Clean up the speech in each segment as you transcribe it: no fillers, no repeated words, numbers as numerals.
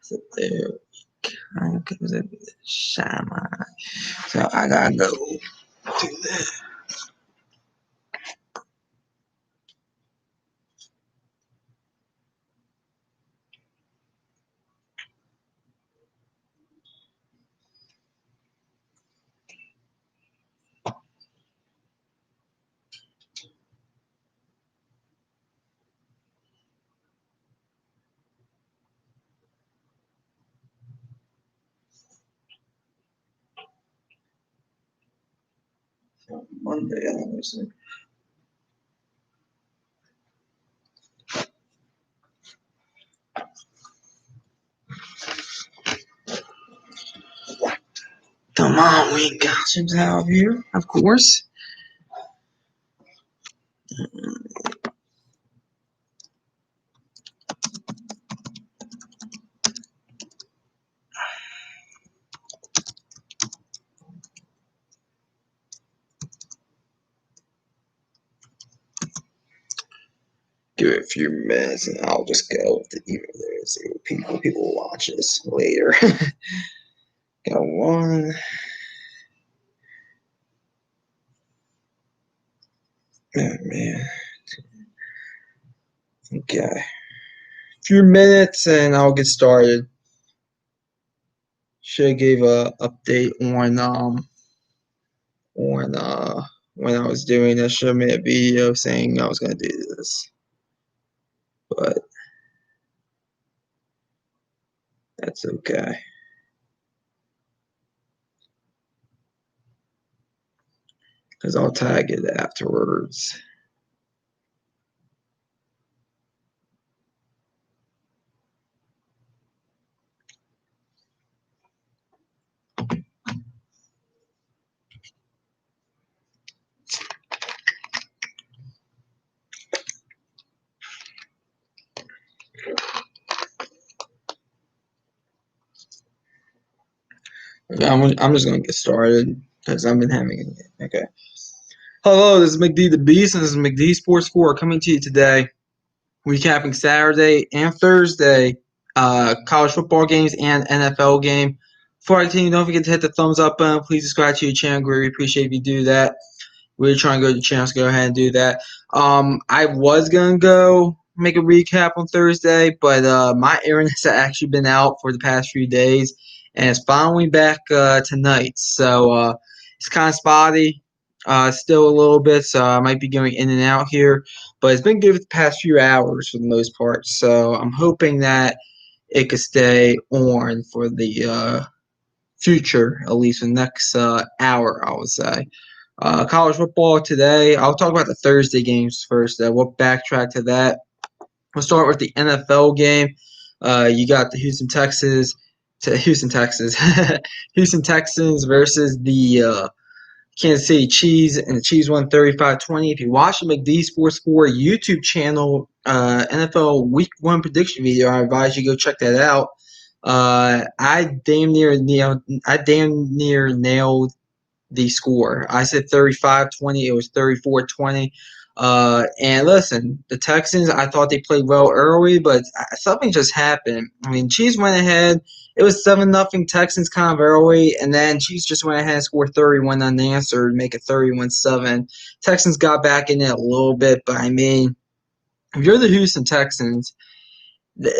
So there kind of comes in with shine my eye. So I gotta go do that. So Monday, obviously. Come on, we got some out here, of course. Give it a few minutes and I'll just go with the email there and see what people will watch this later. Got one. Oh man. Okay. A few minutes and I'll get started. Should have gave a update on when I was doing this. Should have made a video saying I was gonna do this. But that's okay. Because I'll tag it afterwards. I'm just gonna get started because I've been having it. Okay. Hello, this is McD the Beast, and this is McD Sports 4 coming to you today, recapping Saturday and Thursday college football games and NFL game. Before I continue, don't forget to hit the thumbs up button. Please subscribe to your channel. Greatly appreciate if you do that. We're trying to go to the channel, so go ahead and do that. I was gonna go make a recap on Thursday, but my internet has actually been out for the past few days, and it's finally back tonight. So it's kind of spotty, still a little bit. So I might be going in and out here, but it's been good for the past few hours for the most part. So I'm hoping that it could stay on for the future, at least the next hour, I would say. College football today. I'll talk about the Thursday games first. We'll backtrack to that. We'll start with the NFL game. You got the Houston Texans Houston Texans versus the Kansas City Chiefs, and the Chiefs won 35-20. If you watch the McD Sports 4 YouTube channel, NFL Week 1 prediction video, I advise you go check that out. I damn near nailed the score. I said 35-20. It was 34-20. And listen, the Texans, I thought they played well early, but something just happened. I mean, Chiefs went ahead. It was 7-0 Texans kind of early, and then Chiefs just went ahead and scored 31 unanswered, make it 31-7. Texans got back in it a little bit, but I mean, if you're the Houston Texans,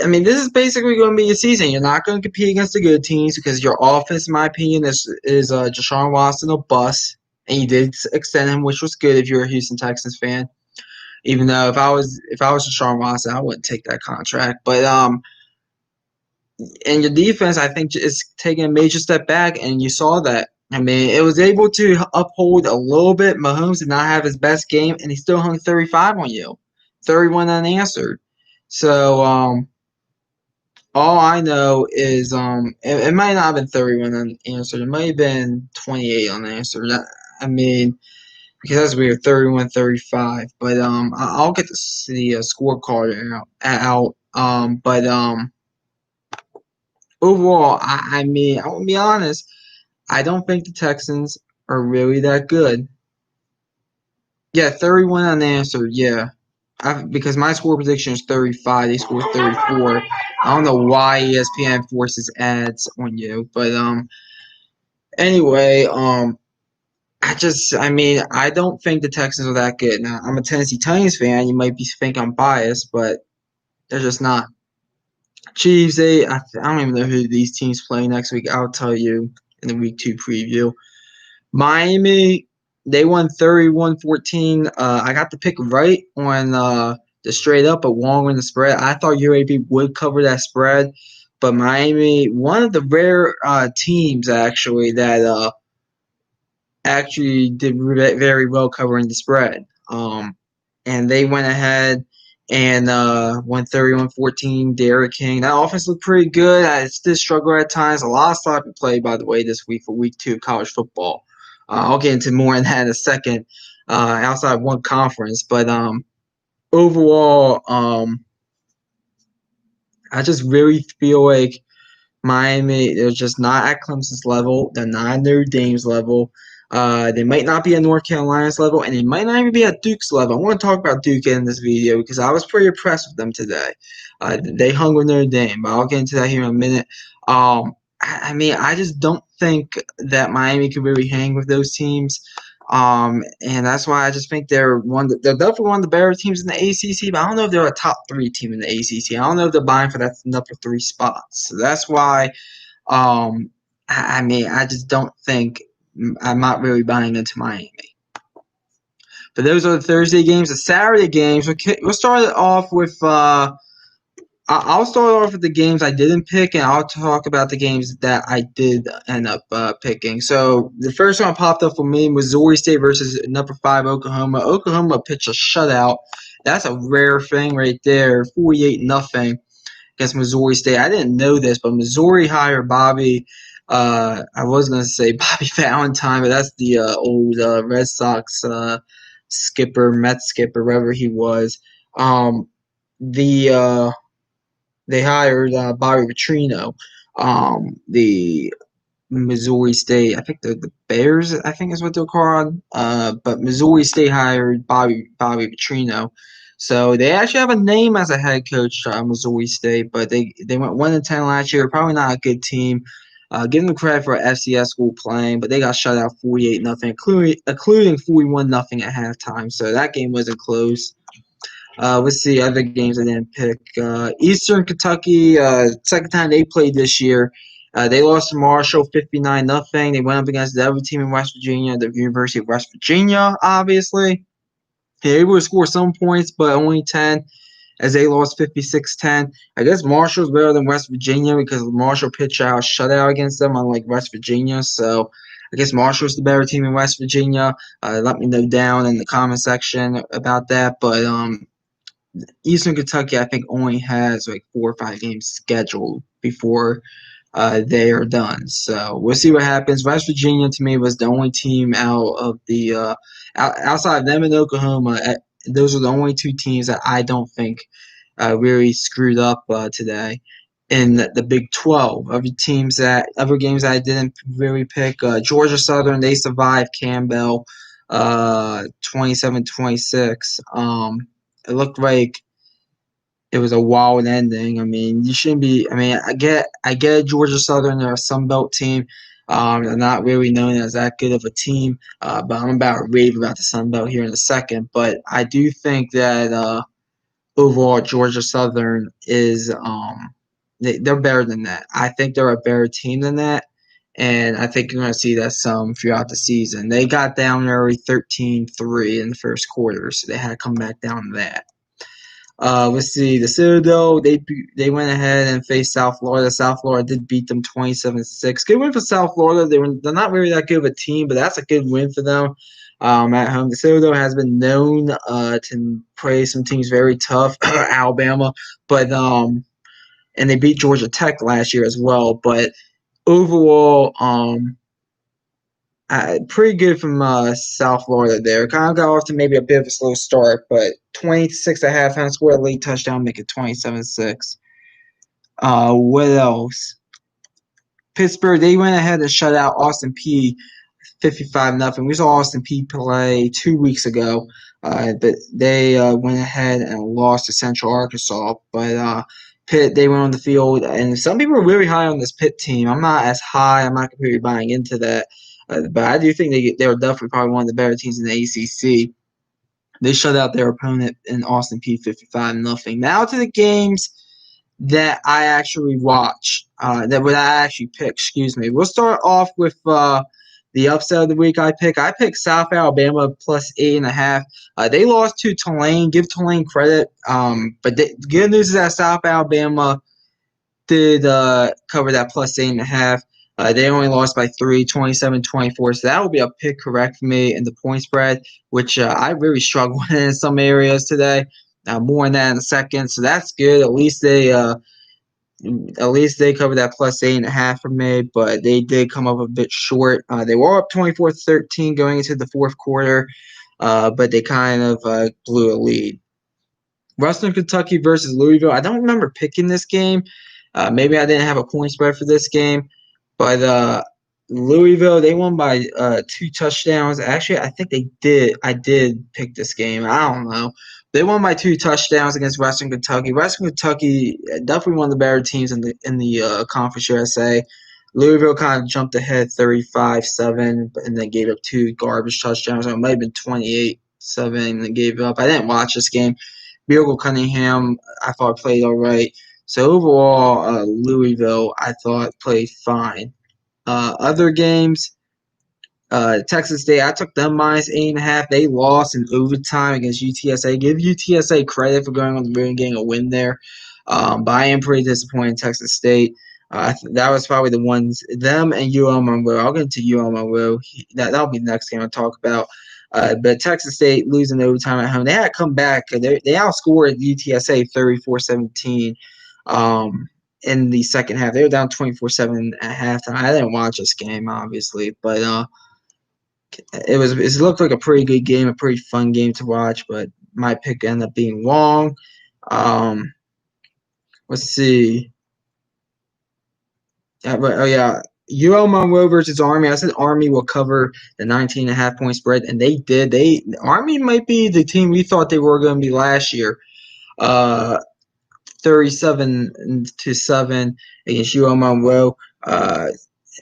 I mean, this is basically going to be your season. You're not going to compete against the good teams because your offense, in my opinion, is Deshaun Watson a bust, and you did extend him, which was good if you're a Houston Texans fan. Even though if I was Deshaun Watson, I wouldn't take that contract. But and your defense, I think, is taking a major step back, and you saw that. I mean, it was able to uphold a little bit. Mahomes did not have his best game, and he still hung 35 on you, 31 unanswered. So all I know is it might not have been 31 unanswered. It might have been 28 unanswered. I mean, because that's weird, 31-35. But I'll get the scorecard out. But overall, I mean, I will be honest. I don't think the Texans are really that good. Yeah, 31 unanswered. Yeah. because my score prediction is 35. They scored 34. I don't know why ESPN forces ads on you, but anyway, I don't think the Texans are that good. Now, I'm a Tennessee Titans fan. You might think I'm biased, but they're just not. Chiefs, I don't even know who these teams play next week. I'll tell you in the week 2 preview. Miami, they won 31-14. I got the pick right on the straight up, but wrong on the spread. I thought UAB would cover that spread, but Miami, one of the rare teams actually that actually did very well covering the spread. And they went ahead and won 31-14. Derrick King. That offense looked pretty good. I still struggle at times. A lot of sloppy play, by the way, this week for week 2 of college football. I'll get into more on that in a second outside one conference. But overall, I just really feel like Miami, they're just not at Clemson's level. They're not at Notre Dame's level. They might not be at North Carolina's level, and they might not even be at Duke's level. I want to talk about Duke in this video because I was pretty impressed with them today. They hung with Notre Dame, but I'll get into that here in a minute. I just don't think that Miami could really hang with those teams. And that's why I just think they're definitely one of the better teams in the ACC, but I don't know if they're a top 3 team in the ACC. I don't know if they're vying for that number 3 spot. So that's why, I just don't think I'm not really buying into Miami. But those are the Thursday games. The Saturday games, we'll start it off with I'll start off with the games I didn't pick, and I'll talk about the games that I did end up picking. So the first one popped up for me, Missouri State versus number 5 Oklahoma. Oklahoma pitched a shutout. That's a rare thing right there, 48-0 against Missouri State. I didn't know this, but Missouri hired Bobby. I was going to say Bobby Valentine, but that's the old Red Sox skipper, Mets skipper, wherever he was. They hired Bobby Petrino, the Missouri State. I think the Bears, I think is what they're called. But Missouri State hired Bobby Petrino. So they actually have a name as a head coach, Missouri State, but they went 1-10 last year. Probably not a good team. Give them credit for an FCS school playing, but they got shut out 48-0, including 41-0 at halftime. So that game wasn't close. Let's see other games I didn't pick. Eastern Kentucky, second time they played this year. They lost to Marshall 59-0. They went up against the other team in West Virginia, the University of West Virginia, obviously. They were able to score some points, but only 10 as they lost 56-10. I guess Marshall's better than West Virginia because Marshall pitched out a shutout against them, unlike West Virginia. So I guess Marshall's the better team in West Virginia. Let me know down in the comment section about that. But Eastern Kentucky, I think, only has like 4 or 5 games scheduled before they are done. So we'll see what happens. West Virginia, to me, was the only team out of the outside of them and Oklahoma. Those are the only 2 teams that I don't think really screwed up today. In the Big 12, other games that I didn't really pick. Georgia Southern, they survived Campbell, 27-26. It looked like it was a wild ending. I mean, you shouldn't be. I mean, I get Georgia Southern. They're a Sunbelt team. They're not really known as that good of a team. But I'm about to rave about the Sunbelt here in a second. But I do think that overall Georgia Southern is they're better than that. I think they're a better team than that. And I think you're going to see that some throughout the season. They got down early 13-3 in the first quarter, so they had to come back down to that. Let's see. The Citadel, they went ahead and faced South Florida. South Florida did beat them 27-6. Good win for South Florida. They're not really that good of a team, but that's a good win for them at home. The Citadel has been known to play some teams very tough, Alabama, but and they beat Georgia Tech last year as well. But overall, pretty good from South Florida there. Kind of got off to maybe a bit of a slow start, but 26 at halftime, scored a late touchdown, make it 27-6. What else? Pittsburgh, they went ahead and shut out Austin Peay 55-0. We saw Austin Peay play 2 weeks ago. But they went ahead and lost to Central Arkansas. But Pitt, they went on the field, and some people are really high on this Pitt team. I'm not as high. I'm not completely buying into that. But I do think they were definitely probably one of the better teams in the ACC. They shut out their opponent in Austin P 55-0. Now to the games that I actually watch, that what I actually pick. Excuse me. We'll start off with the upset of the week. I pick South Alabama plus 8.5. They lost to Tulane. Give Tulane credit. But the good news is that South Alabama did cover that plus 8.5. They only lost by 3, 27-24. So that will be a pick correct for me in the point spread, which I really struggled in some areas today. More on that in a second. So that's good. At least they covered that plus 8.5 for me, but they did come up a bit short. They were up 24-13 going into the fourth quarter, but they kind of blew a lead. Western Kentucky versus Louisville. I don't remember picking this game. Maybe I didn't have a point spread for this game, but Louisville, they won by 2 touchdowns. Actually, I think they did. I did pick this game. I don't know. They won by 2 touchdowns against Western Kentucky. Western Kentucky definitely one of the better teams in the Conference USA. Louisville kind of jumped ahead 35-7, and then gave up 2 garbage touchdowns. It might have been 28-7 and then gave up. I didn't watch this game. Beagle Cunningham, I thought played all right. So overall, Louisville, I thought played fine. Other games, Texas State, I took them minus 8.5. They lost in overtime against UTSA. Give UTSA credit for going on the road and getting a win there. But I am pretty disappointed in Texas State. That was probably the ones, them and UL Monroe. I'll get into UL Monroe. That'll be the next game I'll talk about. But Texas State losing overtime at home. They had to come back. They outscored UTSA 34-17 in the second half. They were down 24-7 at halftime. I didn't watch this game, obviously, but it looked like a pretty good game, a pretty fun game to watch, but my pick ended up being wrong. Let's see. UL Monroe versus Army. I said Army will cover the 19.5 point spread, and they did. Army might be the team we thought they were going to be last year. 37-7 against UL Monroe.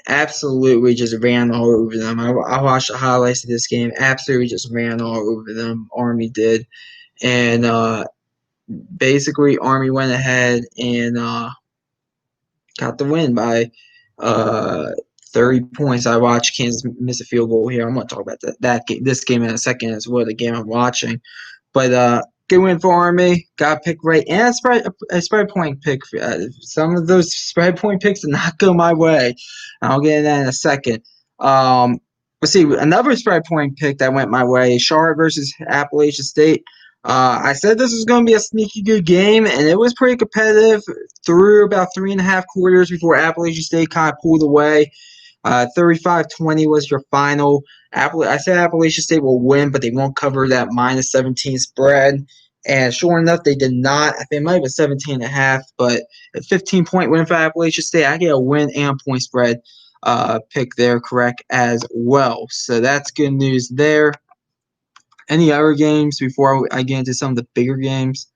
Absolutely just ran all over them. I watched the highlights of this game. Absolutely just ran all over them. Army did, and basically Army went ahead and got the win by 30 points. I watched Kansas miss a field goal here. I'm going to talk about this game in a second as well, the game I'm watching. But good win for Army. Got a pick right. And a spread point pick. Some of those spread point picks did not go my way. I'll get into that in a second. Let's see. Another spread point pick that went my way, Charlotte versus Appalachian State. I said this was going to be a sneaky good game, and it was pretty competitive through about 3.5 quarters before Appalachian State kind of pulled away. 35-20 was your final. I said Appalachian State will win, but they won't cover that minus 17 spread. And sure enough, they did not. I think it might have been 17.5, but a 15-point win for Appalachian State. I get a win and point spread pick there correct as well. So that's good news there. Any other games before I get into some of the bigger games?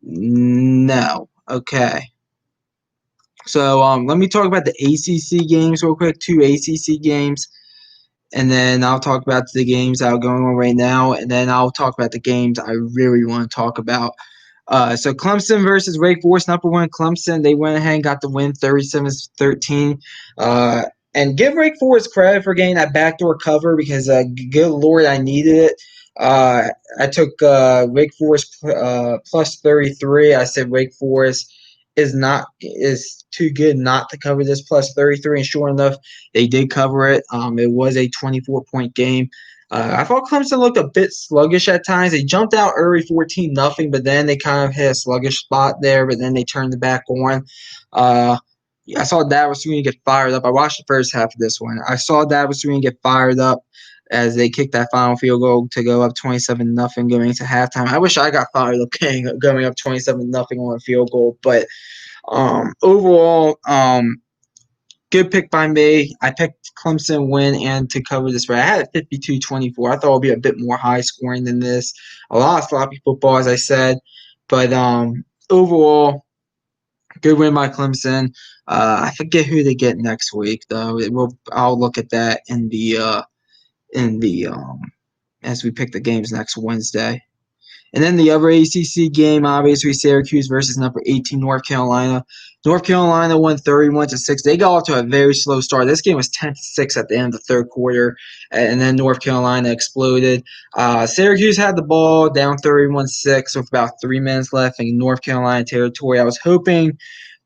No. Okay. So let me talk about the ACC games real quick. 2 ACC games. And then I'll talk about the games that are going on right now. And then I'll talk about the games I really want to talk about. So Clemson versus Wake Forest. Number 1, Clemson. They went ahead and got the win 37-13. And give Wake Forest credit for getting that backdoor cover because, good Lord, I needed it. I took Wake Forest plus 33. I said Wake Forest is too good not to cover this plus 33, and sure enough, they did cover it. It was a 24-point game. I thought Clemson looked a bit sluggish at times. They jumped out early 14-0, but then they kind of hit a sluggish spot there, but then they turned it back on. I saw Davis Sweeney get fired up. I watched the first half of this one. I saw Davis Sweeney get fired up as they kicked that final field goal to go up 27-0 going into halftime. I wish I got fired up going up 27-0 on a field goal, but overall, good pick by me. I picked Clemson win and to cover the spread. I had it 52-24. I thought it would be a bit more high scoring than this. A lot of sloppy football, as I said. But overall, good win by Clemson. I forget who they get next week though. I'll look at that in the as we pick the games next Wednesday. And then the other ACC game, obviously Syracuse versus number 18 North Carolina. North Carolina won 31-6. They got off to a very slow start. This game was 10-6 at the end of the third quarter, and then North Carolina exploded. Syracuse had the ball down 31-6 with about 3 minutes left in North Carolina territory. I was hoping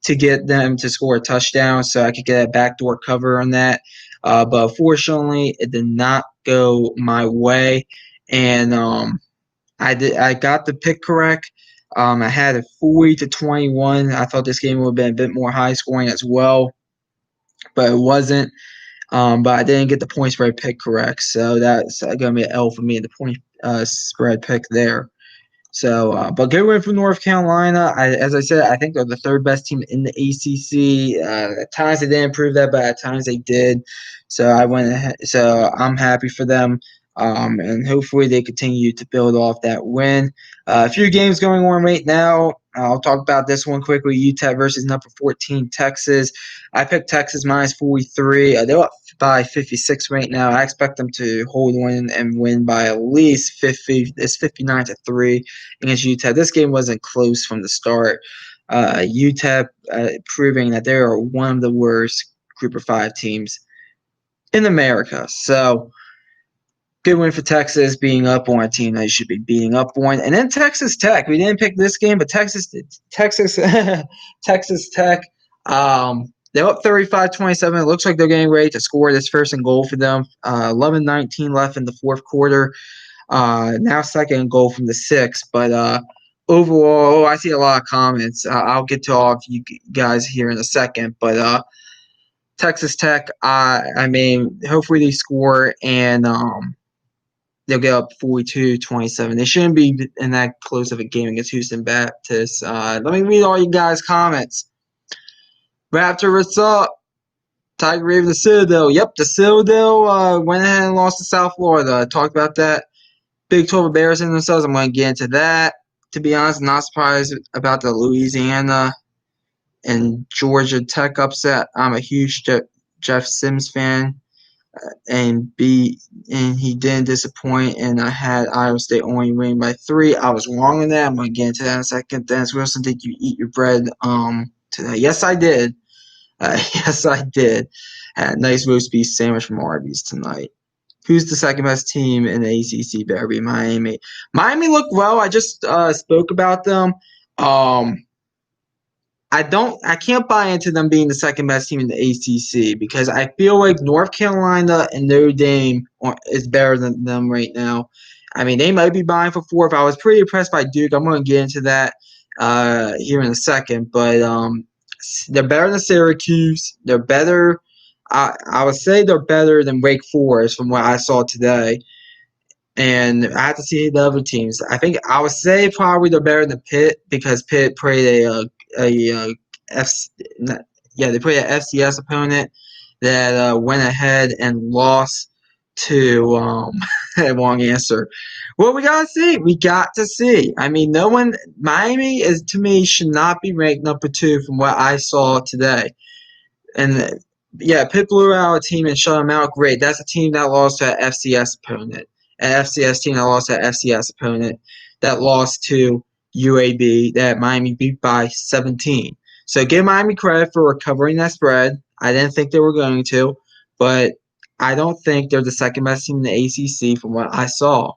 to get them to score a touchdown so I could get a backdoor cover on that. But fortunately, it did not go my way. And I got the pick correct. I had it 40-21. I thought this game would have been a bit more high scoring as well, but it wasn't. But I didn't get the point spread pick correct, so that's going to be an L for me, the point spread pick there. So, but good win from North Carolina. As I said, I think they're the third best team in the ACC. At times they didn't prove that, but at times they did. So I went ahead. So I'm happy for them. And hopefully they continue to build off that win. A few games going on right now. I'll talk about this one quickly. UTEP versus number 14 Texas. I picked Texas minus 43. They're up by 56 right now. I expect them to hold on and win by at least 50. It's 59-3 against UTEP. This game wasn't close from the start. UTEP proving that they are one of the worst Group of 5 teams in America. So good win for Texas, being up on a team they should be beating up on. And then Texas Tech. We didn't pick this game, but Texas Tech. They're up 35-27. It looks like they're getting ready to score this first and goal for them. 11:19 left in the fourth quarter. Now second and goal from the 6. But overall, I see a lot of comments. I'll get to all of you guys here in a second. But Texas Tech, I mean, hopefully they score and they'll get up 42-27. They shouldn't be in that close of a game against Houston Baptist. Let me read all you guys' comments. Raptor, what's up? Tiger Raven, the Citadel. Yep, the Citadel went ahead and lost to South Florida. I talked about that. Big 12 embarrassing themselves. I'm going to get into that. To be honest, I'm not surprised about the Louisiana and Georgia Tech upset. I'm a huge Jeff Sims fan. And he didn't disappoint, and I had Iowa State only winning by 3. I was wrong on that. I'm going to get into that in a second. Dennis Wilson, did you eat your bread today? Yes, I did. Yes, I did. Had a nice roast beef sandwich from Arby's tonight. Who's the second best team in the ACC? Better be Miami. Miami looked well. I just spoke about them. I can't buy into them being the second best team in the ACC because I feel like North Carolina and Notre Dame is better than them right now. I mean, they might be buying for 4th. I was pretty impressed by Duke. I'm going to get into that here in a second. But they're better than Syracuse. They're better. I would say they're better than Wake Forest from what I saw today. And I have to see the other teams. I would say probably they're better than Pitt because Pitt played they played an FCS opponent that went ahead and lost to wrong answer. Well, we got to see. I mean, Miami is to me should not be ranked number 2 from what I saw today. And Pitt blew out a team and shut them out. Great. That's a team that lost to an FCS opponent. An FCS team that lost to an FCS opponent that lost to UAB that Miami beat by 17. So give Miami credit for recovering that spread. I didn't think they were going to, but I don't think they're the second best team in the ACC from what I saw.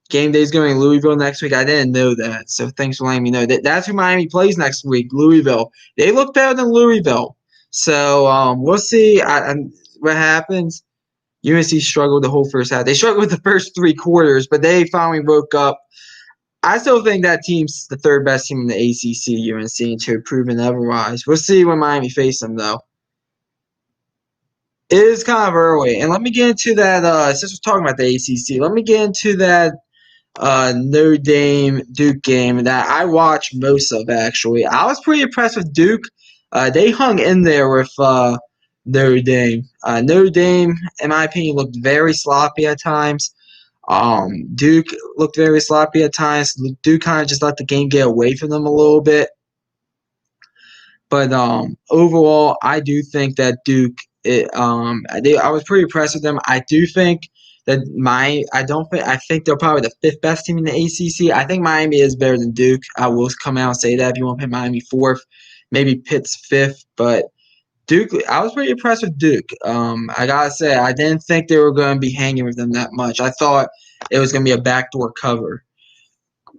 Game day is going to Louisville next week. I didn't know that, so thanks for letting me know. That's who Miami plays next week, Louisville. They look better than Louisville. So we'll see what happens. UNC struggled the whole first half. They struggled with the first 3 quarters, but they finally woke up. I still think that team's the third best team in the ACC, UNC, until proven otherwise. We'll see when Miami face them, though. It is kind of early. And let me get into that, since we're talking about the ACC, let me get into that Notre Dame-Duke game that I watched most of, actually. I was pretty impressed with Duke. They hung in there with Notre Dame. Notre Dame, in my opinion, looked very sloppy at times. Duke looked very sloppy at times. Duke kind of just let the game get away from them a little bit. But overall, I do think that Duke. I was pretty impressed with them. I do think that I think they're probably the fifth best team in the ACC. I think Miami is better than Duke. I will come out and say that. If you want to put Miami fourth, maybe Pitt's fifth, but Duke. I was pretty impressed with Duke. I gotta say, I didn't think they were going to be hanging with them that much. I thought it was going to be a backdoor cover.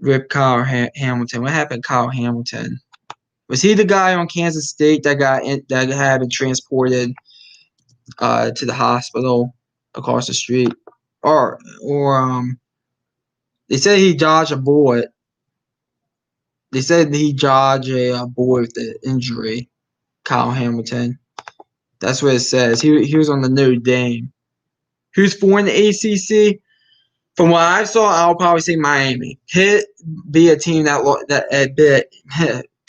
Rip Kyle Hamilton. What happened, to Kyle Hamilton? Was he the guy on Kansas State that had been transported to the hospital across the street, or they said he dodged a bullet. They said he dodged a bullet with the injury. Kyle Hamilton. That's what it says. He was on the Notre Dame. Who's for in the ACC? From what I saw, I'll probably say Miami. Pitt be a team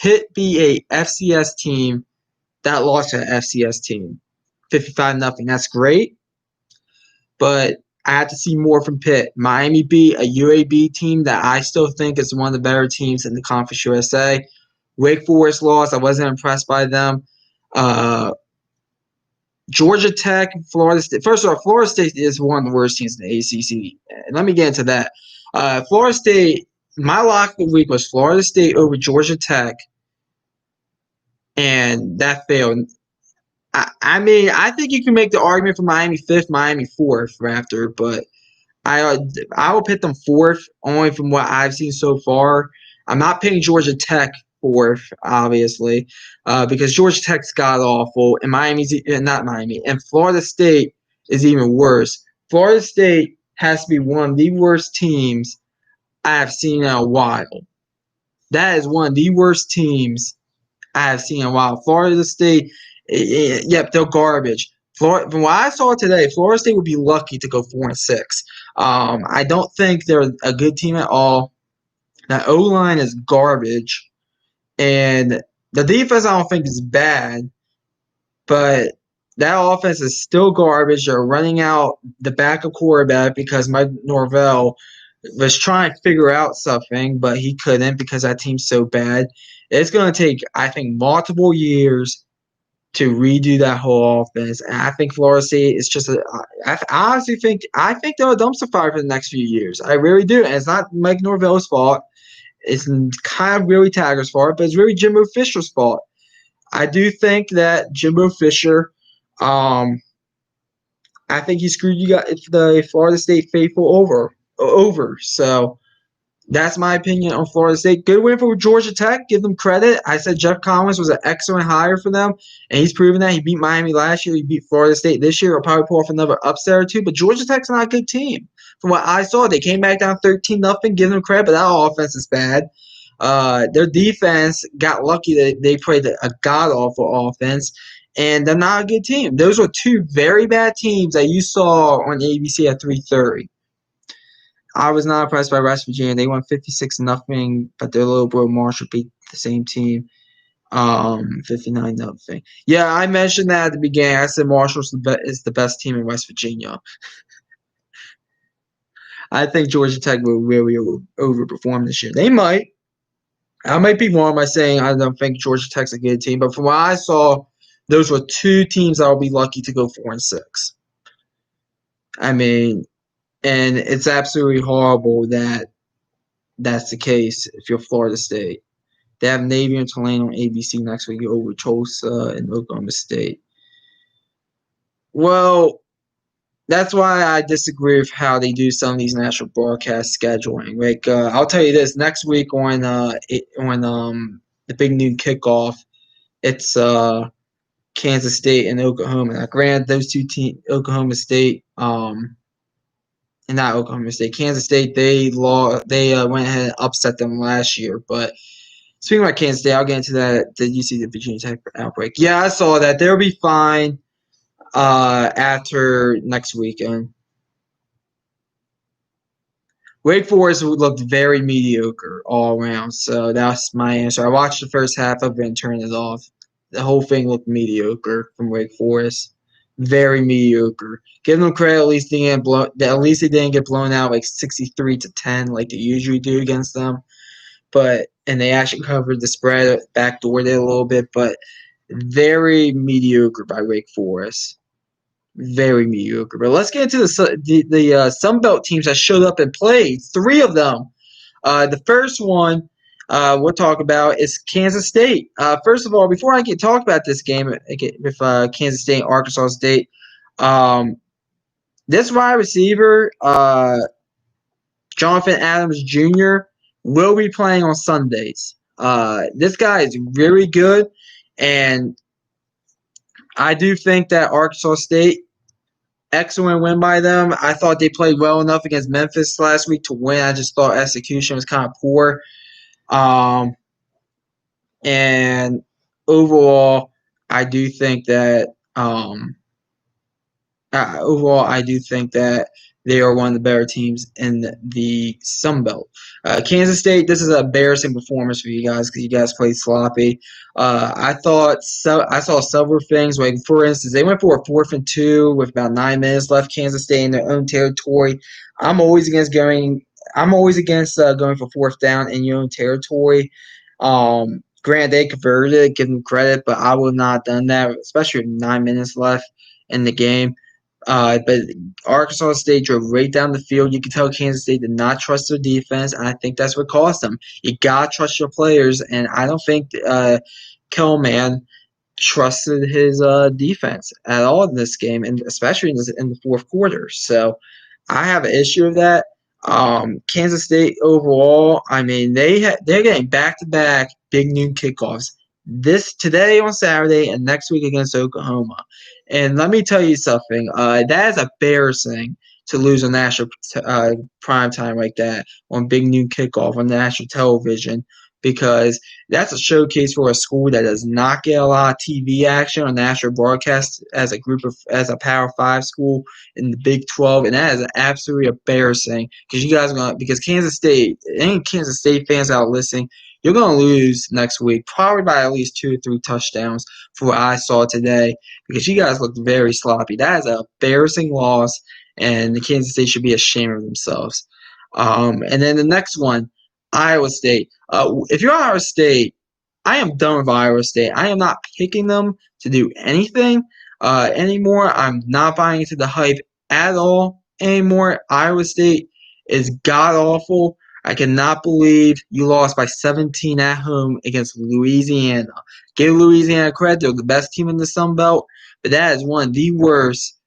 Pitt be a FCS team that lost to an FCS team, 55-0. That's great, but I had to see more from Pitt. Miami be a UAB team that I still think is one of the better teams in the Conference USA. Wake Forest lost. I wasn't impressed by them. Georgia Tech, Florida State. First of all, Florida State is one of the worst teams in the ACC. And let me get into that. Florida State, my lock of the week was Florida State over Georgia Tech, and that failed. I mean, I think you can make the argument for Miami fifth, Miami fourth, Raptor, but I will pit them fourth only from what I've seen so far. I'm not picking Georgia Tech fourth, obviously, because Georgia Tech's god awful, and and Florida State is even worse. Florida State has to be one of the worst teams I have seen in a while. That is one of the worst teams I have seen in a while. Florida State, yep, they're garbage. From what I saw today, Florida State would be lucky to go 4-6. I don't think they're a good team at all. That O-line is garbage. And the defense I don't think is bad, but that offense is still garbage. They're running out the backup quarterback because Mike Norvell was trying to figure out something, but he couldn't because that team's so bad. It's going to take, I think, multiple years to redo that whole offense. And I think Florida State is just I honestly think they're a dumpster fire for the next few years. I really do. And it's not Mike Norvell's fault. It's kind of really Taggart's fault, but it's really Jimbo Fisher's fault. I do think that Jimbo Fisher, I think he screwed the Florida State faithful over. So that's my opinion on Florida State. Good win for Georgia Tech. Give them credit. I said Jeff Collins was an excellent hire for them, and he's proven that. He beat Miami last year. He beat Florida State this year. He'll probably pull off another upset or two, but Georgia Tech's not a good team. From what I saw, they came back down 13-0. Give them credit, but that offense is bad. Their defense got lucky that they played a god-awful offense, and they're not a good team. Those were two very bad teams that you saw on ABC at 3:30. I was not impressed by West Virginia. They won 56-0, but their little bro Marshall beat the same team 59-0. Yeah, I mentioned that at the beginning. I said Marshall is the best team in West Virginia. I think Georgia Tech will really overperform this year. They might. I might be wrong by saying I don't think Georgia Tech's a good team, but from what I saw, those were two teams that will be lucky to go 4-6. I mean, and it's absolutely horrible that that's the case if you're Florida State. They have Navy and Tulane on ABC next week over Tulsa and Oklahoma State. Well, that's why I disagree with how they do some of these national broadcast scheduling. Like, I'll tell you this: next week on the Big Noon Kickoff, it's Kansas State and Oklahoma. Now, granted, those two teams, Oklahoma State, and not Oklahoma State, Kansas State, they went ahead and upset them last year. But speaking about Kansas State, I'll get into that. Did you see the Virginia Tech outbreak? Yeah, I saw that. They'll be fine after next weekend. Wake Forest looked very mediocre all around, so that's my answer. I watched the first half of it and turned it off. the whole thing looked mediocre from Wake Forest. Very mediocre. Give them credit, at least they didn't get blown out like 63-10 like they usually do against them. And they actually covered the spread, backdoored it a little bit, but very mediocre by Wake Forest. Very mediocre. But let's get into the Sunbelt teams that showed up and played. 3 of them. The first one we'll talk about is Kansas State. First of all, before I talk about this game with Kansas State and Arkansas State, this wide receiver, Jonathan Adams Jr., will be playing on Sundays. This guy is really good, and I do think that Arkansas State, excellent win by them. I thought they played well enough against Memphis last week to win. I just thought execution was kind of poor. And overall, I do think that they are one of the better teams in the Sunbelt. Kansas State, this is an embarrassing performance for you guys because you guys played sloppy. I saw several things. Like, for instance, they went for a 4th and 2 with about 9 minutes left. Kansas State in their own territory. I'm always against going for 4th down in your own territory. Granted, they converted it, give them credit, but I would not have done that, especially with 9 minutes left in the game. But Arkansas State drove right down the field. You could tell Kansas State did not trust their defense, and I think that's what cost them. You got to trust your players, and I don't think Kellman trusted his defense at all in this game, and especially in the 4th quarter. So I have an issue with that. Kansas State overall, I mean, they're getting back-to-back big noon kickoffs today on Saturday and next week against Oklahoma. And let me tell you something. That is embarrassing to lose on national prime time like that on big noon kickoff on national television, because that's a showcase for a school that does not get a lot of TV action on national broadcast as a Power 5 school in the Big 12, and that is absolutely embarrassing because Kansas State, any Kansas State fans out listening, you're going to lose next week, probably by at least 2 or 3 touchdowns for what I saw today, because you guys looked very sloppy. That is an embarrassing loss, and the Kansas State should be ashamed of themselves. And then the next one, Iowa State. If you're Iowa State, I am done with Iowa State. I am not picking them to do anything anymore. I'm not buying into the hype at all anymore. Iowa State is god-awful. I cannot believe you lost by 17 at home against Louisiana. Give Louisiana credit. They're the best team in the Sun Belt, but that is one of the worst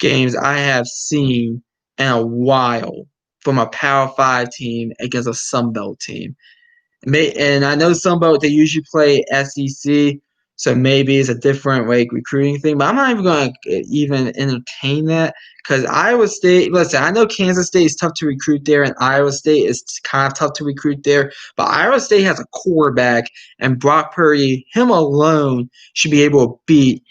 games I have seen in a while from a Power 5 team against a Sun Belt team. And I know Sunbelt, they usually play SEC, so maybe it's a different recruiting thing. But I'm not even going to even entertain that, because Iowa State. Listen, I know Kansas State is tough to recruit there, and Iowa State is kind of tough to recruit there. But Iowa State has a quarterback, and Brock Purdy, him alone, should be able to beat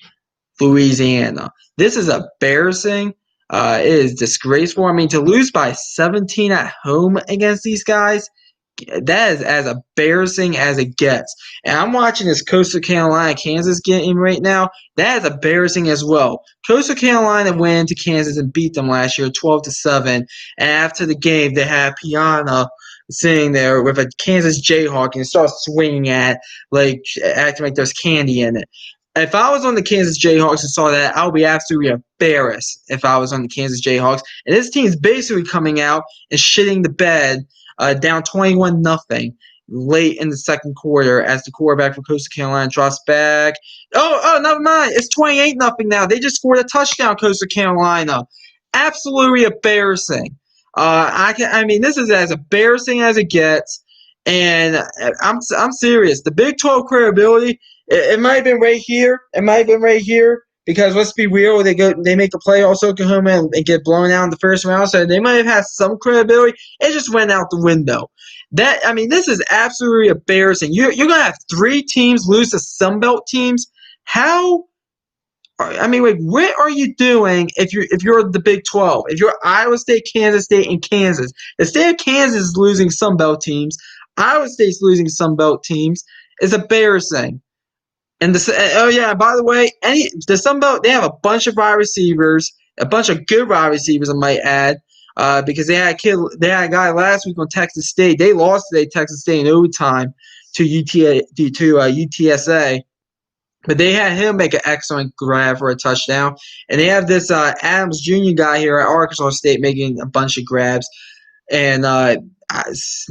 Louisiana. This is embarrassing. It is disgraceful. I mean, to lose by 17 at home against these guys, that is as embarrassing as it gets. And I'm watching this Coastal Carolina-Kansas game right now. That is embarrassing as well. Coastal Carolina went into Kansas and beat them last year 12-7. And after the game, they had Piana sitting there with a Kansas Jayhawk and starts swinging acting like there's candy in it. If I was on the Kansas Jayhawks and saw that, I would be absolutely embarrassed if I was on the Kansas Jayhawks. And this team's basically coming out and shitting the bed, down 21-0 late in the second quarter as the quarterback for Coastal Carolina drops back. Oh, never mind. It's 28-0 now. They just scored a touchdown, Coastal Carolina. Absolutely embarrassing. This is as embarrassing as it gets, and I'm serious. The Big 12 credibility, it might have been right here. It might have been right here. Because let's be real, they make the playoffs, Oklahoma, and get blown out in the first round, so they might have had some credibility. It just went out the window. This is absolutely embarrassing. You're going to have 3 teams lose to Sunbelt teams. How? What are you doing if you're the Big 12? If you're Iowa State, Kansas State, and Kansas, the state of Kansas is losing Sunbelt teams. Iowa State's losing Sunbelt teams. It's embarrassing. And by the way, the Sunbelt, they have a bunch of wide receivers, a bunch of good wide receivers, I might add, because they had a guy last week on Texas State. They lost today, Texas State, in overtime to UTSA. But they had him make an excellent grab for a touchdown. And they have this Adams Jr. guy here at Arkansas State making a bunch of grabs. And the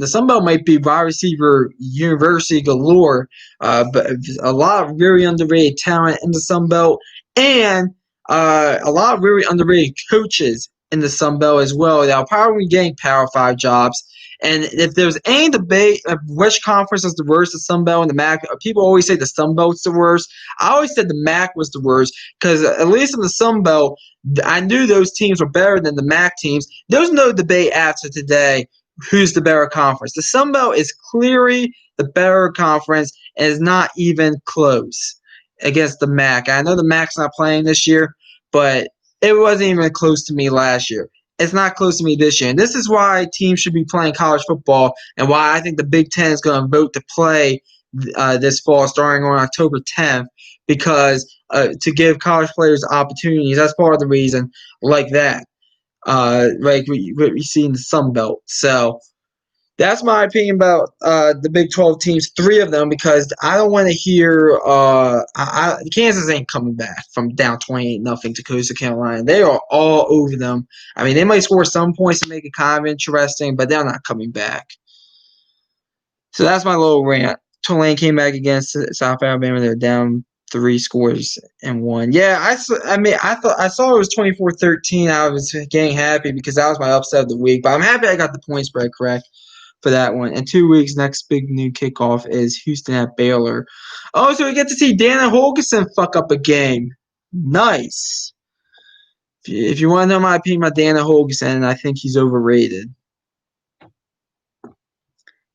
Sunbelt might be wide receiver university galore, but a lot of very underrated talent in the Sunbelt, and a lot of very underrated coaches in the Sunbelt as well. They'll probably be getting Power 5 jobs. And if there's any debate of which conference is the worst, the Sunbelt and the MAC, people always say the Sunbelt's the worst. I always said the MAC was the worst because at least in the Sunbelt, I knew those teams were better than the MAC teams. There's no debate after today who's the better conference. The Sunbelt is clearly the better conference and is not even close against the MAC. I know the MAC's not playing this year, but it wasn't even close to me last year. It's not close to me this year. And this is why teams should be playing college football and why I think the Big Ten is going to vote to play this fall starting on October 10th because to give college players opportunities. That's part of the reason like that, like what we see in the Sun Belt. So that's my opinion about the Big 12 teams, 3 of them, because I don't want to hear Kansas ain't coming back from down 28-0 to Coastal Carolina. They are all over them. I mean, they might score some points to make it kind of interesting, but they're not coming back. So that's my little rant. Tulane came back against South Alabama. They're down 3 scores and 1. Yeah, I saw it was 24-13. I was getting happy because that was my upset of the week. But I'm happy I got the point spread correct for that one. In 2 weeks, next big new kickoff is Houston at Baylor. Oh, so we get to see Dana Holgorsen fuck up a game. Nice. If you want to know my opinion about Dana Holgorsen, I think he's overrated.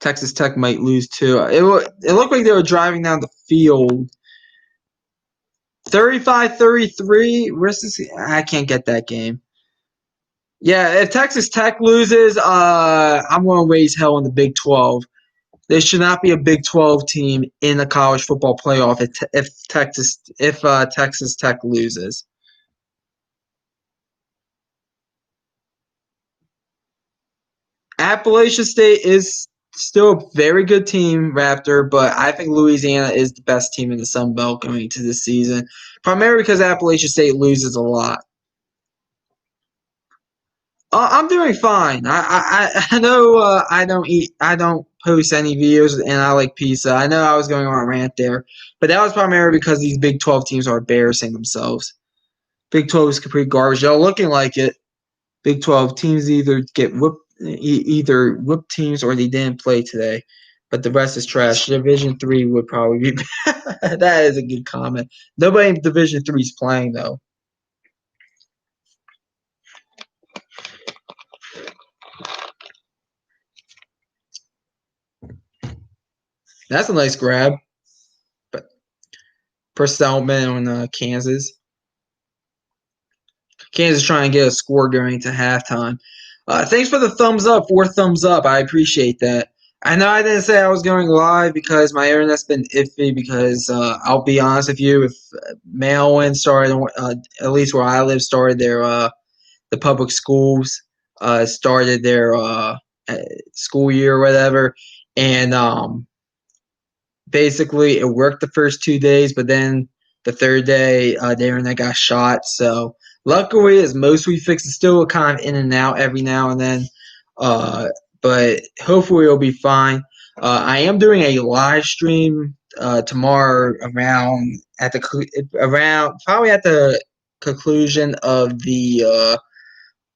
Texas Tech might lose too. It looked like they were driving down the field. 35-33. Where's this? I can't get that game. Yeah, if Texas Tech loses, I'm going to raise hell in the Big 12. There should not be a Big 12 team in the college football playoff if Texas Tech loses. Appalachian State is still a very good team, Raptor, but I think Louisiana is the best team in the Sun Belt going into this season, primarily because Appalachian State loses a lot. I'm doing fine. I know I don't post any videos, and I like pizza. I know I was going on a rant there, but that was primarily because these Big 12 teams are embarrassing themselves. Big 12 is complete garbage. Y'all looking like it. Big 12 teams either whip teams or they didn't play today, but the rest is trash. Division 3 would probably be that is a good comment. Nobody in Division 3 is playing though. That's a nice grab. But Purcellman on Kansas. Kansas trying to get a score going to halftime. Thanks for the thumbs up. 4 thumbs up. I appreciate that. I know I didn't say I was going live because my internet's been iffy because I'll be honest with you, if Maryland started, at least where I live, started their the public schools started their school year or whatever, and basically it worked the first 2 days, but then the third day their internet got shot. So luckily, as most we fix, it's still kind of in and out every now and then. But hopefully it'll be fine. I am doing a live stream tomorrow around probably at the conclusion of the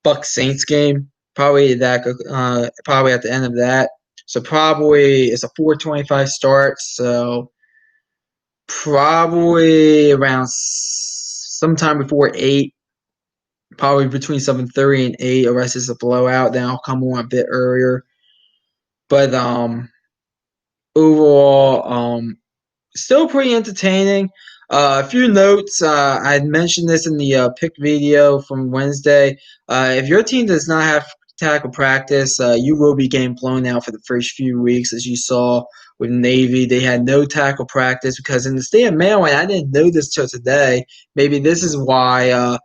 Bucks Saints game. Probably at the end of that. So probably it's a 4:25 start. So probably around sometime before 8. Probably between 7:30 and 8, unless it's a blowout. Then I'll come on a bit earlier. But overall, still pretty entertaining. A few notes. I mentioned this in the pick video from Wednesday. If your team does not have tackle practice. You will be getting blown out for the first few weeks, as you saw with Navy. They had no tackle practice because in the state of Maryland, I didn't know this till today. Maybe this is why.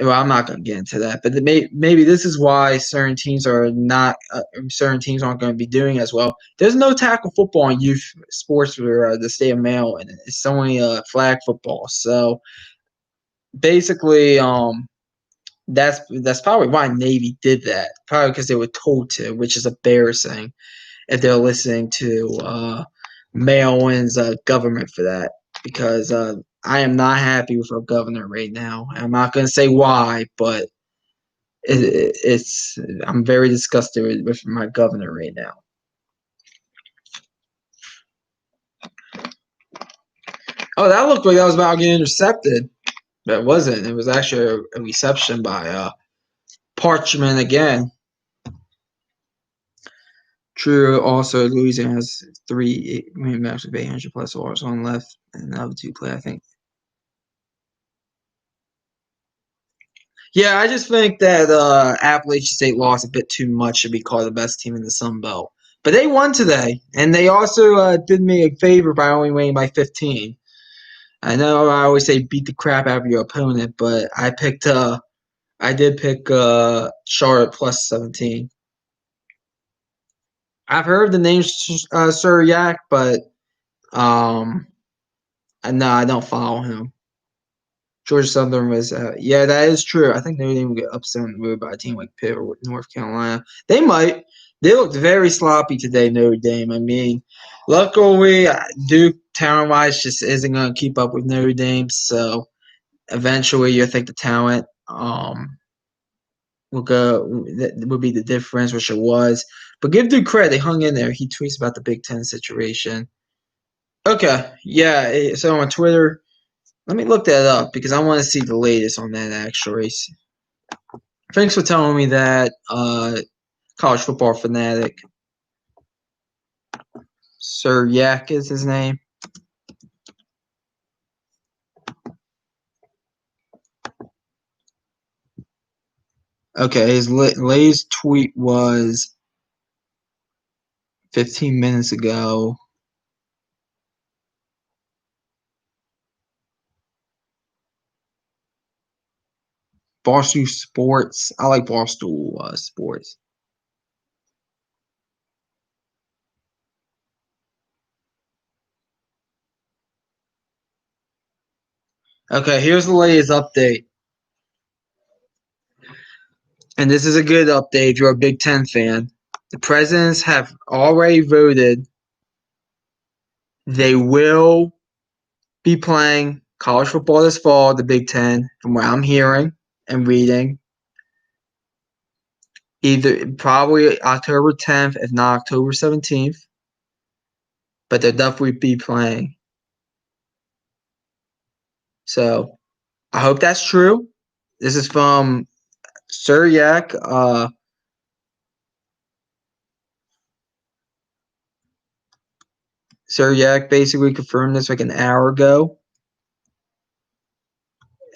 Well, I'm not going to get into that, but maybe this is why certain teams aren't going to be doing as well. There's no tackle football in youth sports for the state of Maryland. It's only flag football. So basically, that's probably why Navy did that. Probably because they were told to, which is embarrassing if they're listening to Maryland's government for that. Because I am not happy with our governor right now. I'm not going to say why, but I'm very disgusted with my governor right now. Oh, that looked like that was about getting intercepted. But it wasn't. It was actually a reception by Parchment again. True. Also, Louisiana has 3 matches with 800 plus hours on left, and the other 2 play, I think. Yeah, I just think that Appalachian State lost a bit too much to be called the best team in the Sunbelt. But they won today, and they also did me a favor by only winning by 15. I know I always say beat the crap out of your opponent, but I did pick Charlotte plus 17. I've heard the name Sir Yak, but no, I don't follow him. Georgia Southern was, yeah, that is true. I think Notre Dame will get upset on the road by a team like Pitt or North Carolina. They might. They looked very sloppy today, Notre Dame. I mean, luckily, Duke, talent-wise, just isn't going to keep up with Notre Dame. So eventually, you think the talent will go. That will be the difference, which it was. But give Duke credit; they hung in there. He tweets about the Big Ten situation. Okay, yeah. So on Twitter. Let me look that up because I want to see the latest on that actually. Thanks for telling me that, college football fanatic. Sir Yak is his name. Okay, his latest tweet was 15 minutes ago. Barstool Sports. I like Barstool Sports. Okay, here's the latest update. And this is a good update if you're a Big Ten fan. The presidents have already voted. They will be playing college football this fall, the Big Ten, from what I'm hearing and reading. Either probably October 10th, if not October 17th. But they'll definitely be playing. So I hope that's true. This is from Sir Yak. Sir Yak basically confirmed this like an hour ago.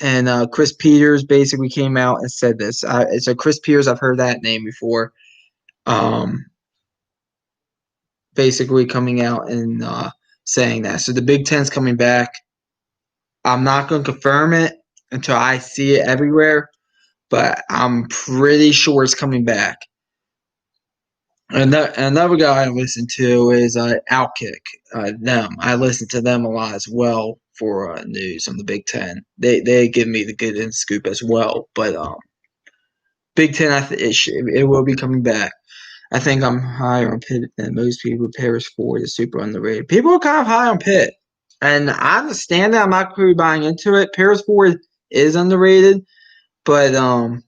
And Chris Peters basically came out and said this. So Chris Peters, I've heard that name before. Basically coming out and saying that. So the Big Ten's coming back. I'm not going to confirm it until I see it everywhere, but I'm pretty sure it's coming back. And another guy I listen to is Outkick. Them. I listen to them a lot as well for news on the Big Ten. They give me the good scoop as well. But Big Ten, it will be coming back. I think I'm higher on Pitt than most people. Paris Ford is super underrated. People are kind of high on Pitt. And I understand that. I'm not really buying into it. Paris Ford is underrated. But, I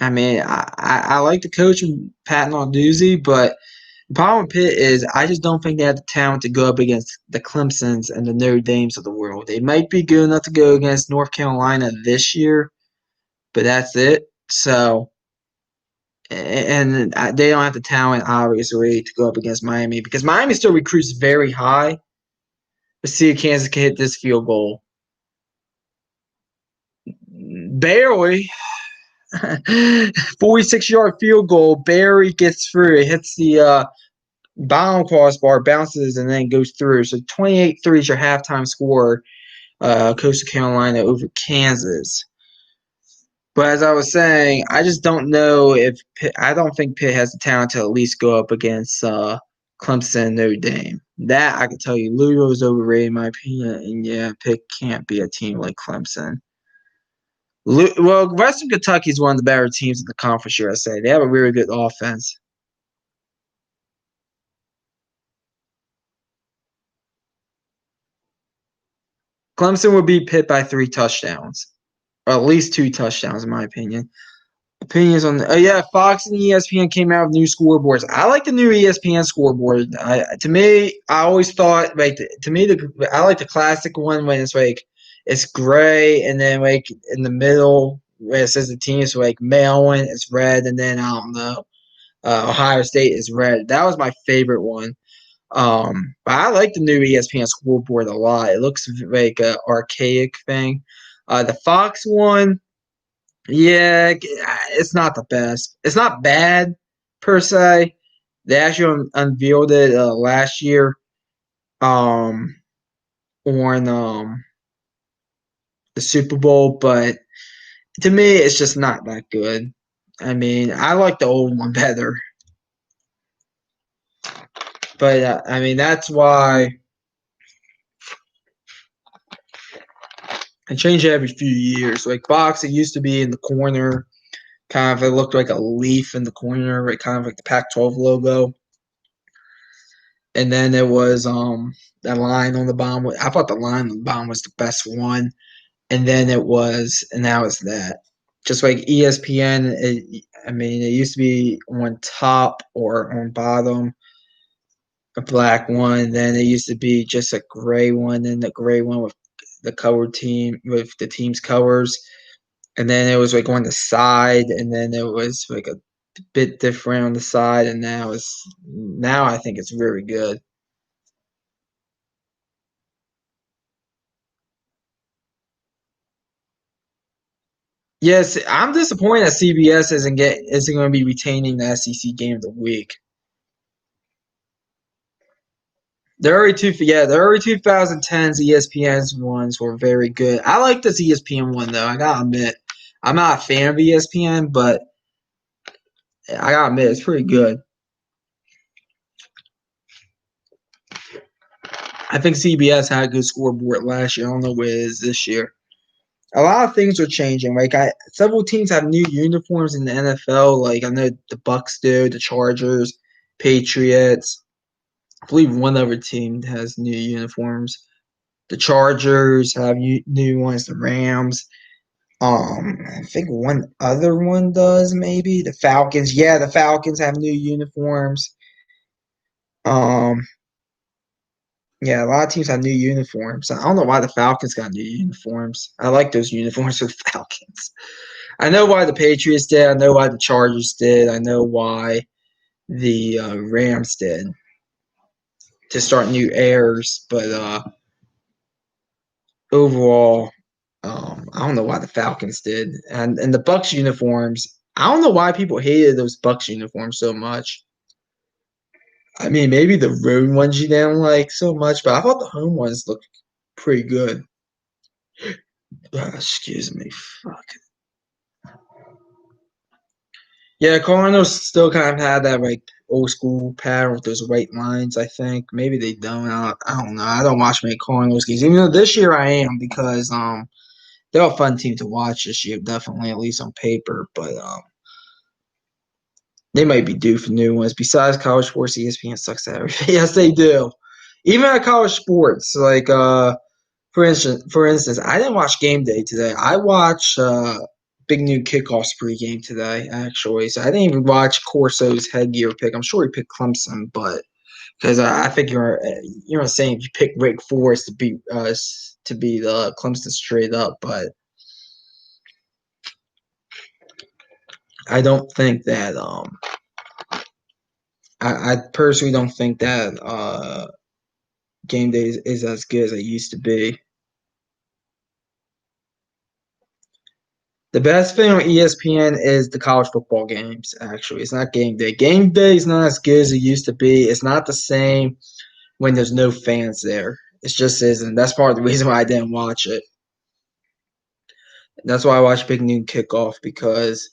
mean, I like the coach and Pat Narduzzi, but the problem with Pitt is I just don't think they have the talent to go up against the Clemsons and the Notre Dames of the world. They might be good enough to go against North Carolina this year, but that's it. So, and they don't have the talent, obviously, to go up against Miami because Miami still recruits very high. Let's see if Kansas can hit this field goal. Barely. 46-yard field goal. Barry gets through. It hits the bottom crossbar, bounces, and then goes through. So 28-3 is your halftime score. Coastal Carolina over Kansas. But as I was saying, I just don't know if I don't think Pitt has the talent to at least go up against Clemson and Notre Dame. That I can tell you, Louisville is overrated in my opinion, and yeah, Pitt can't be a team like Clemson. Well, Western Kentucky is one of the better teams in the conference, USA. They have a really good offense. Clemson would beat Pitt by 3 touchdowns, or at least 2 touchdowns, in my opinion. Opinions on yeah, Fox and ESPN came out with new scoreboards. I like the new ESPN scoreboard. To me, I always thought like I like the classic one when it's like it's gray and then like in the middle where it says the team, so like Maryland is red and then I don't know, Ohio State is red. That was my favorite one. But I like the new ESPN scoreboard a lot. It looks like an archaic thing. The Fox one. Yeah, it's not the best. It's not bad per se. They actually unveiled it last year um, on the Super Bowl, but to me, it's just not that good. I mean, I like the old one better, but I mean that's why I change it every few years. Like Fox, it used to be in the corner, kind of. It looked like a leaf in the corner, right? Kind of like the Pac-12 logo. And then there was that line on the bottom. I thought the line on the bottom was the best one. And then and now it's that. Just like ESPN, I mean, it used to be on top or on bottom, a black one. Then it used to be just a gray one, and the gray one with the cover team, with the team's covers. And then it was like on the side, and then it was like a bit different on the side, and now I think it's very good. Yes, I'm disappointed that CBS isn't going to be retaining the SEC game of the week. The early 2010s ESPN's ones were very good. I like this ESPN one though. I gotta admit, I'm not a fan of ESPN, but I gotta admit it's pretty good. I think CBS had a good scoreboard last year. I don't know what it is this year. A lot of things are changing. Like several teams have new uniforms in the NFL. Like I know the Bucks do, the Chargers, Patriots. I believe one other team has new uniforms. The Chargers have new ones. The Rams. I think one other one does maybe. The Falcons. Yeah, the Falcons have new uniforms. Um, yeah, a lot of teams have new uniforms. I don't know why the Falcons got new uniforms. I like those uniforms for the Falcons. I know why the Patriots did. I know why the Chargers did. I know why the Rams did to start new eras. But overall, I don't know why the Falcons did, and the Bucks uniforms. I don't know why people hated those Bucks uniforms so much. I mean, maybe the road ones you didn't like so much, but I thought the home ones looked pretty good. Excuse me. Fuck. Yeah, Cardinals still kind of had that like old school pattern with those white lines. I think maybe they don't. I don't know. I don't watch many Cardinals games, even though this year I am because they're a fun team to watch this year, definitely at least on paper. But they might be due for new ones. Besides college sports, ESPN sucks at everything. Yes, they do. Even at college sports, like for instance, I didn't watch game day today. I watched Big New Kickoff's pregame today, actually. So I didn't even watch Corso's headgear pick. I'm sure he picked Clemson, but because I think you're saying if you pick Wake Forest to beat Clemson straight up, but I don't think that I personally don't think that game day is as good as it used to be. The best thing on ESPN is the college football games, actually. It's not game day. Game day is not as good as it used to be. It's not the same when there's no fans there. It just isn't. That's part of the reason why I didn't watch it. That's why I watch Big Noon Kickoff, because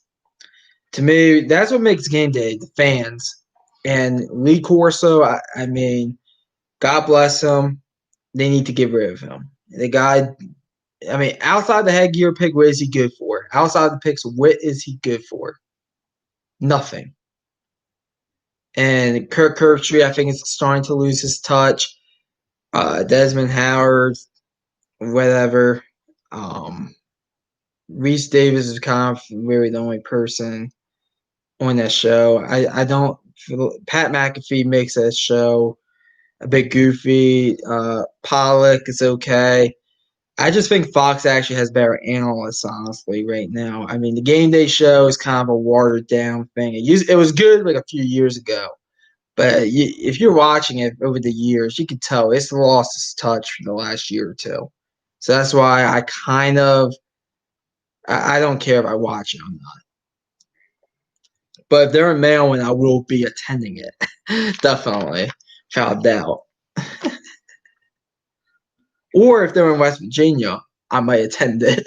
to me, that's what makes game day, the fans. And Lee Corso, I mean, God bless him. They need to get rid of him. The guy, I mean, outside the headgear pick, what is he good for? Outside the picks, what is he good for? Nothing. And Kirk Kirktree, I think, is starting to lose his touch. Desmond Howard, whatever. Reese Davis is kind of really the only person on that show. I don't feel Pat McAfee makes that show a bit goofy. Pollock is okay. I just think Fox actually has better analysts, honestly, right now. I mean, the game day show is kind of a watered down thing. It was good like a few years ago, but if you're watching it over the years, you can tell it's lost its touch for the last year or two. So that's why I don't care if I watch it or not. But if they're in Maryland, I will be attending it. Definitely. Without doubt. Or if they're in West Virginia, I might attend it.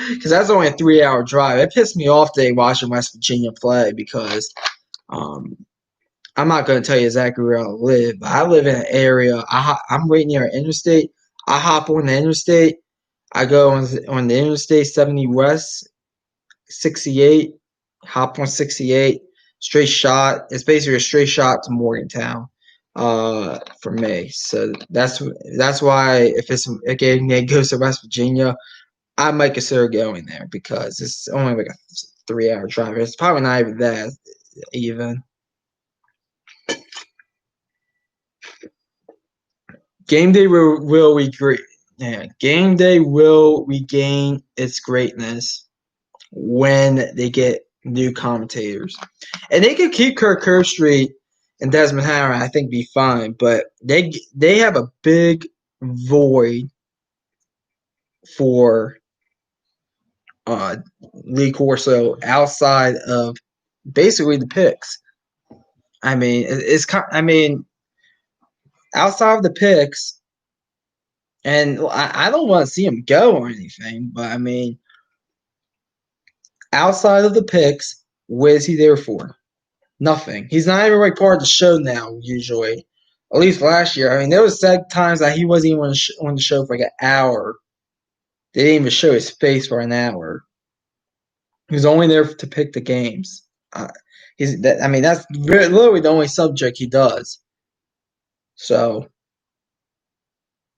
Because that's only a 3-hour drive. It pissed me off today watching West Virginia play because I'm not going to tell you exactly where I live, but I live in an area. I'm right near an interstate. I hop on the interstate. I go on the interstate 70 West, 68, hop on 68, straight shot. It's basically a straight shot to Morgantown for me. So that's why if it's a game that goes to West Virginia, I might consider going there because it's only like a 3-hour drive. It's probably not even that even. Game day will regain. Yeah, game day will regain its greatness when they get new commentators, and they could keep Kirk Herbstreit and Desmond Howard. I think be fine, but they have a big void for Lee Corso outside of basically the picks. I mean, outside of the picks, and I don't want to see him go or anything, but I mean, outside of the picks, what is he there for? Nothing. He's not even like part of the show now, usually. At least last year. I mean, there was times that he wasn't even on the show for like an hour. They didn't even show his face for an hour. He was only there to pick the games. That's literally the only subject he does. So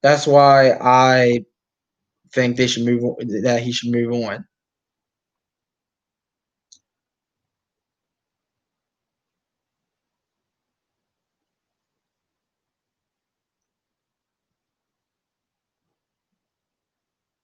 that's why I think he should move on.